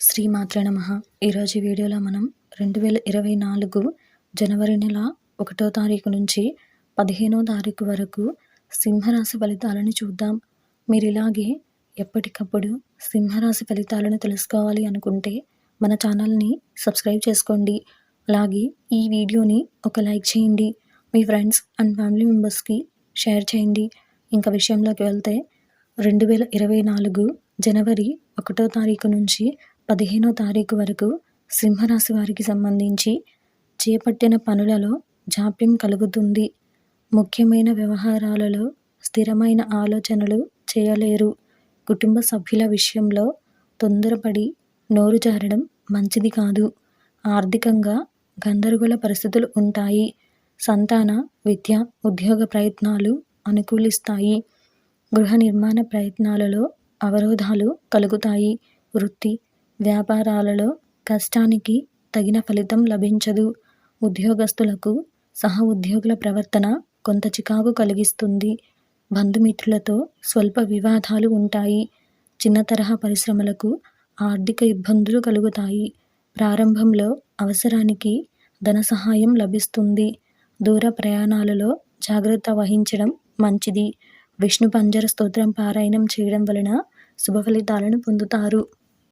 శ్రీమాత్రే నమః. ఈరోజు వీడియోలో మనం 2024 జనవరి నెల 1వ తారీఖు నుంచి 15వ తారీఖు వరకు సింహరాశి ఫలితాలను చూద్దాం. మీరు ఇలాగే ఎప్పటికప్పుడు సింహరాశి ఫలితాలను తెలుసుకోవాలి అనుకుంటే మన ఛానల్ని సబ్స్క్రైబ్ చేసుకోండి. అలాగే ఈ వీడియోని ఒక లైక్ చేయండి. మీ ఫ్రెండ్స్ అండ్ ఫ్యామిలీ మెంబర్స్కి షేర్ చేయండి. ఇంకా విషయంలోకి వెళ్తే 2024 జనవరి 1వ తారీఖు నుంచి 15వ తారీఖు వరకు సింహరాశి వారికి సంబంధించి చేపట్టిన పనులలో జాప్యం కలుగుతుంది. ముఖ్యమైన వ్యవహారాలలో స్థిరమైన ఆలోచనలు చేయలేరు. కుటుంబ సభ్యుల విషయంలో తొందరపడి నోరు జారడం మంచిది కాదు. ఆర్థికంగా గందరగోళ పరిస్థితులు ఉంటాయి. సంతాన, విద్య, ఉద్యోగ ప్రయత్నాలు అనుకూలిస్తాయి. గృహ నిర్మాణ ప్రయత్నాలలో అవరోధాలు కలుగుతాయి. వృత్తి, వ్యాపారాలలో కష్టానికి తగిన ఫలితం లభించదు. ఉద్యోగస్తులకు సహ ఉద్యోగుల ప్రవర్తన కొంత చికాకు కలిగిస్తుంది. బంధుమిత్రులతో స్వల్ప వివాదాలు ఉంటాయి. చిన్న తరహా పరిశ్రమలకు ఆర్థిక ఇబ్బందులు కలుగుతాయి. ప్రారంభంలో అవసరానికి ధన సహాయం లభిస్తుంది. దూర ప్రయాణాలలో జాగ్రత్త వహించడం మంచిది. విష్ణు పంజర స్తోత్రం పారాయణం చేయడం వలన శుభ ఫలితాలను పొందుతారు.